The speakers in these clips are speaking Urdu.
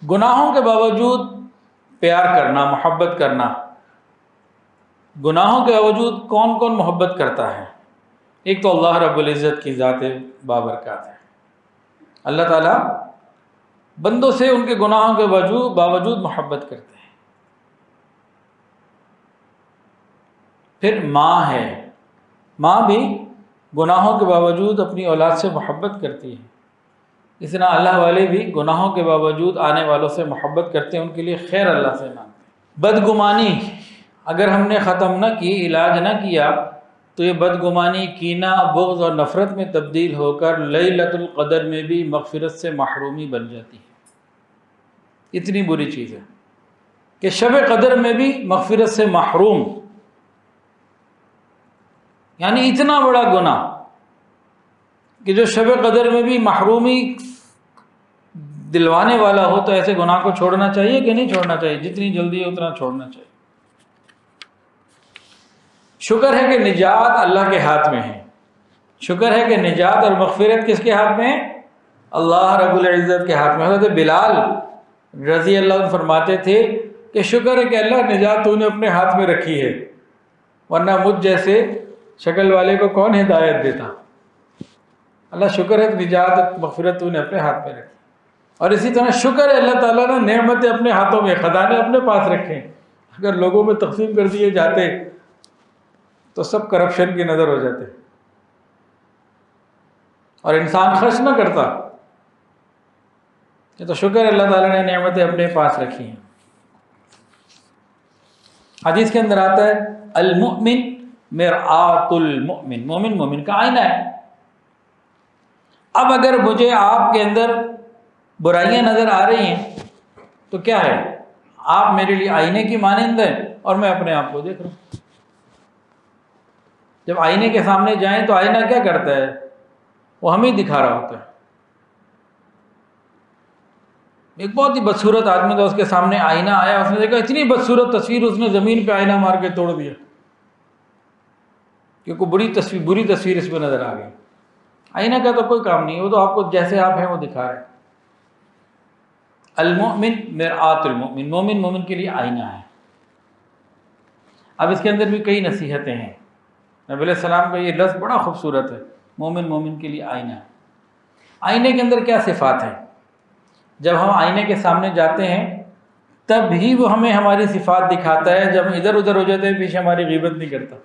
گناہوں کے باوجود پیار کرنا، محبت کرنا. گناہوں کے باوجود کون کون محبت کرتا ہے؟ ایک تو اللہ رب العزت کی ذات بابرکات ہے. اللہ تعالیٰ بندوں سے ان کے گناہوں کے باوجود محبت کرتے ہیں. پھر ماں ہے، ماں بھی گناہوں کے باوجود اپنی اولاد سے محبت کرتی ہے. اس طرح اللہ والے بھی گناہوں کے باوجود آنے والوں سے محبت کرتے ہیں، ان کے لیے خیر اللہ سے مانگتے ہیں. بدگمانی اگر ہم نے ختم نہ کی، علاج نہ کیا، تو یہ بدگمانی کینہ، بغض اور نفرت میں تبدیل ہو کر لیلۃ القدر میں بھی مغفرت سے محرومی بن جاتی ہے. اتنی بری چیز ہے کہ شب قدر میں بھی مغفرت سے محروم، یعنی اتنا بڑا گناہ کہ جو شب قدر میں بھی محرومی دلوانے والا ہو. تو ایسے گناہ کو چھوڑنا چاہیے کہ نہیں چھوڑنا چاہیے؟ جتنی جلدی اتنا چھوڑنا چاہیے. شکر ہے کہ نجات اللہ کے ہاتھ میں ہے. شکر ہے کہ نجات اور مغفرت کس کے ہاتھ میں ہے؟ اللہ رب العزت کے ہاتھ میں. حضرت بلال رضی اللہ عنہ فرماتے تھے کہ شکر ہے کہ اللہ نجات تو نے اپنے ہاتھ میں رکھی ہے، ورنہ مجھ جیسے شکل والے کو کون ہدایت دیتا. اللہ شکر ہے کہ نجات مغفرت تو نے اپنے ہاتھ میں رکھی. اور اسی طرح شکر ہے اللہ تعالیٰ نے نعمتیں اپنے ہاتھوں میں، خزانے اپنے پاس رکھے. اگر لوگوں میں تقسیم کر دیے جاتے تو سب کرپشن کی نظر ہو جاتے اور انسان خرچ نہ کرتا. یہ تو شکر ہے اللہ تعالیٰ نے نعمتیں اپنے پاس رکھی ہیں. حدیث کے اندر آتا ہے المؤمن مرآۃ المؤمن، مومن مومن کا آئینہ ہے. اب اگر مجھے آپ کے اندر برائیاں نظر آ رہی ہیں تو کیا ہے؟ آپ میرے لیے آئینے کی مانند ہیں اور میں اپنے آپ کو دیکھ رہا ہوں. جب آئینے کے سامنے جائیں تو آئینہ کیا کرتا ہے؟ وہ ہمیں دکھا رہا ہوتا ہے. ایک بہت ہی بدصورت آدمی تھا، اس کے سامنے آئینہ آیا، اس نے دیکھا اتنی بدصورت تصویر، اس نے زمین پہ آئینہ مار کے توڑ دیا کیونکہ بری تصویر اس میں نظر آ گئی. آئینہ کا تو کوئی کام نہیں ہے، وہ تو آپ کو جیسے آپ ہیں وہ دکھا رہے ہیں. المؤمن مرآۃ المؤمن، مومن مومن کے لیے آئینہ ہے. اب اس کے اندر بھی کئی نصیحتیں ہیں. نبی علیہ السلام کا یہ لفظ بڑا خوبصورت ہے، مومن مومن کے لیے آئینہ ہے. آئینے کے اندر کیا صفات ہیں؟ جب ہم آئینے کے سامنے جاتے ہیں تب ہی وہ ہمیں ہماری صفات دکھاتا ہے. جب ہم ادھر ادھر ہو جاتے ہیں پیچھے ہماری غیبت نہیں کرتا.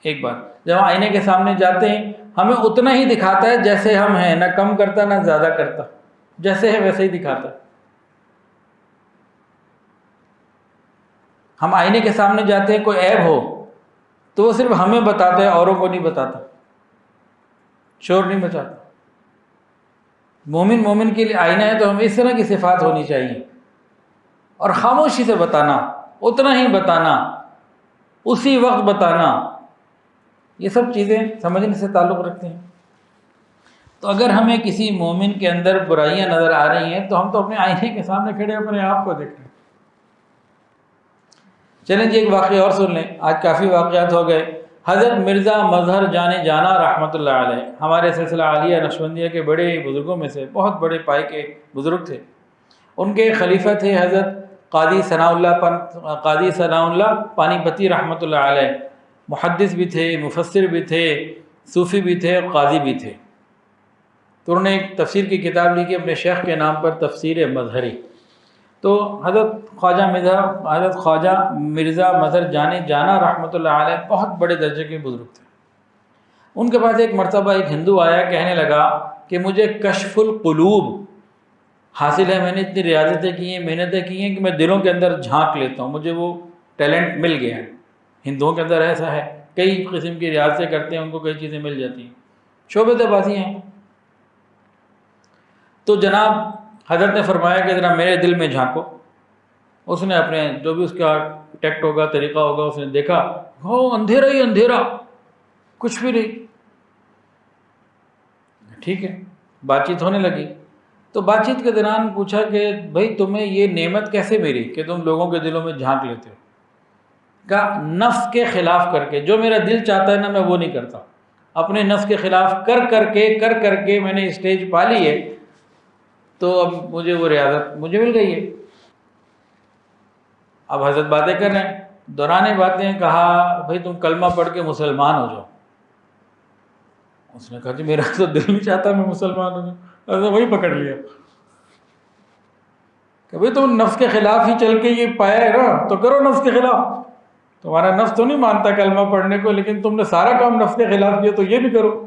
ایک بات، جب ہم آئینے کے سامنے جاتے ہیں ہمیں اتنا ہی دکھاتا ہے جیسے ہم ہیں، نہ کم کرتا نہ زیادہ کرتا، جیسے ہے ویسے ہی دکھاتا. ہم آئینے کے سامنے جاتے ہیں، کوئی عیب ہو تو وہ صرف ہمیں بتاتا ہے، اوروں کو نہیں بتاتا، شور نہیں مچاتا. مومن مومن کے لیے آئینہ ہے تو ہمیں اس طرح کی صفات ہونی چاہیے. اور خاموشی سے بتانا، اتنا ہی بتانا، اسی وقت بتانا، یہ سب چیزیں سمجھنے سے تعلق رکھتے ہیں. تو اگر ہمیں کسی مومن کے اندر برائیاں نظر آ رہی ہیں تو ہم تو اپنے آئینے کے سامنے کھڑے اپنے آپ کو دیکھ رہے ہیں. چلیں جی ایک واقعہ اور سن لیں، آج کافی واقعات ہو گئے. حضرت مرزا مظہر جانے جانا رحمۃ اللہ علیہ ہمارے سلسلہ عالیہ نقشبندیہ کے بڑے بزرگوں میں سے، بہت بڑے پائے کے بزرگ تھے. ان کے خلیفہ تھے حضرت قاضی ثناء اللہ پانی پتی رحمۃ اللہ علیہ. محدث بھی تھے، مفسر بھی تھے، صوفی بھی تھے، قاضی بھی تھے. تو انہوں نے ایک تفسیر کی کتاب لکھی اپنے شیخ کے نام پر، تفسیر مظہری. تو حضرت خواجہ مرزا مظہر جانے جانا رحمۃ اللہ علیہ بہت بڑے درجے کے بزرگ تھے. ان کے پاس ایک مرتبہ ایک ہندو آیا، کہنے لگا کہ مجھے کشف القلوب حاصل ہے، میں نے اتنی ریاضتیں کی ہیں، محنتیں کی ہیں کہ میں دلوں کے اندر جھانک لیتا ہوں، مجھے وہ ٹیلنٹ مل گیا ہے. ہندوؤں کے اندر ایسا ہے، کئی قسم کی ریاضتیں کرتے ہیں، ان کو کئی چیزیں مل جاتی ہیں، شعبے بازی ہیں. تو جناب حضرت نے فرمایا کہ ذرا میرے دل میں جھانکو. اس نے اپنے جو بھی اس کا ٹیکٹ ہوگا، طریقہ ہوگا، اس نے دیکھا، اندھیرا ہی اندھیرا، کچھ بھی نہیں. ٹھیک ہے، بات چیت ہونے لگی. تو بات چیت کے دوران پوچھا کہ بھائی تمہیں یہ نعمت کیسے ملی کہ تم لوگوں کے دلوں میں جھانک لیتے ہو؟ کہا نفس کے خلاف کر کے، جو میرا دل چاہتا ہے نا میں وہ نہیں کرتا، اپنے نفس کے خلاف کر کر کے میں نے اسٹیج پا لی ہے تو اب مجھے وہ ریاضت مجھے مل گئی ہے۔ اب حضرت باتیں کر رہے ہیں، دوران باتیں کہا بھائی تم کلمہ پڑھ کے مسلمان ہو جاؤ۔ اس نے کہا جی میرا تو دل نہیں چاہتا میں مسلمان ہو جاؤں۔ حضرت وہی پکڑ لیا کہ بھائی تم نفس کے خلاف ہی چل کے یہ پایا ہے نا، تو کرو نفس کے خلاف۔ تمہارا نفس تو نہیں مانتا کلمہ پڑھنے کو، لیکن تم نے سارا کام نفس کے خلاف کیا تو یہ بھی کرو۔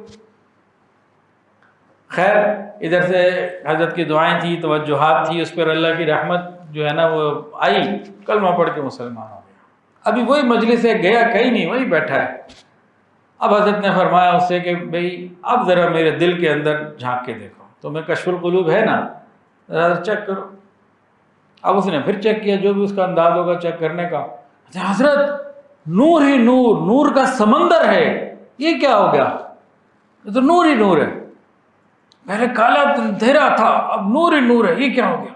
خیر ادھر سے حضرت کی دعائیں تھی، توجہات تھی، اس پر اللہ کی رحمت جو ہے نا وہ آئی، کلمہ پڑھ کے مسلمان ہو گیا۔ ابھی وہی مجلس ہے، گیا کہیں نہیں، وہی بیٹھا ہے۔ اب حضرت نے فرمایا اس سے کہ بھئی اب ذرا میرے دل کے اندر جھانک کے دیکھو، تمہیں کشف القلوب ہے نا، ذرا چیک کرو۔ اب اس نے پھر چیک کیا، جو بھی اس کا انداز ہوگا چیک کرنے کا۔ حضرت نور ہی نور، نور کا سمندر ہے، یہ کیا ہو گیا؟ یہ تو نور ہی نور ہے، پہلے کالا اندھیرا تھا اب نور ہی نور ہے، یہ کیا ہو گیا؟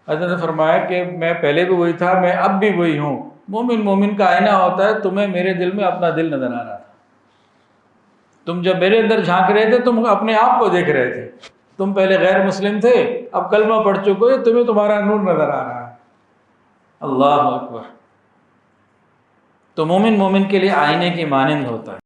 حضرت نے فرمایا کہ میں پہلے بھی وہی تھا، میں اب بھی وہی ہوں۔ مومن کا آئینہ ہوتا ہے، تمہیں میرے دل میں اپنا دل نظر آ رہا تھا۔ تم جب میرے اندر جھانک رہے تھے تم اپنے آپ کو دیکھ رہے تھے، تم پہلے غیر مسلم تھے، اب کلمہ پڑھ چکے ہو، تمہیں تمہارا نور نظر آ رہا ہے۔ اللہ اکبر۔ تو مومن کے لیے آئینے کی مانند ہوتا ہے۔